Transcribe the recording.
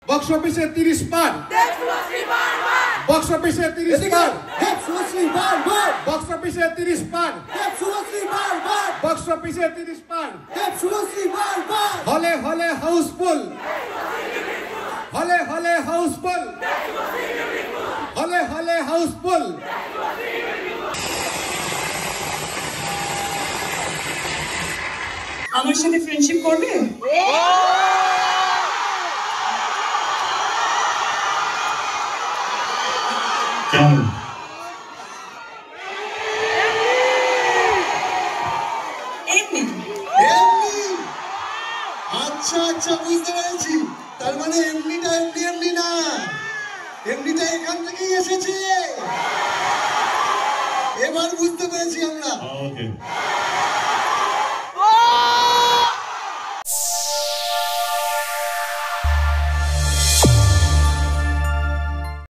Box অফিসে 30 পার, box অফিসে 30 পার, box অফিসে 30 পার, বক্স অফিসে 30 পার, হলে হলে হাউসফুল, হলে হলে হাউসফুল, হলে হলে হাউসফুল। আমার সাথে ফ্রেন্ডশিপ করবে? কেন? এমনি। আচ্ছা আচ্ছা, বুঝতে পেরেছি। তার মানে এমনিটা এমনি এমনি না, এমনিটা এখান থেকেই এসেছে। এবার বুঝতে পেরেছি আমরা। ওকে।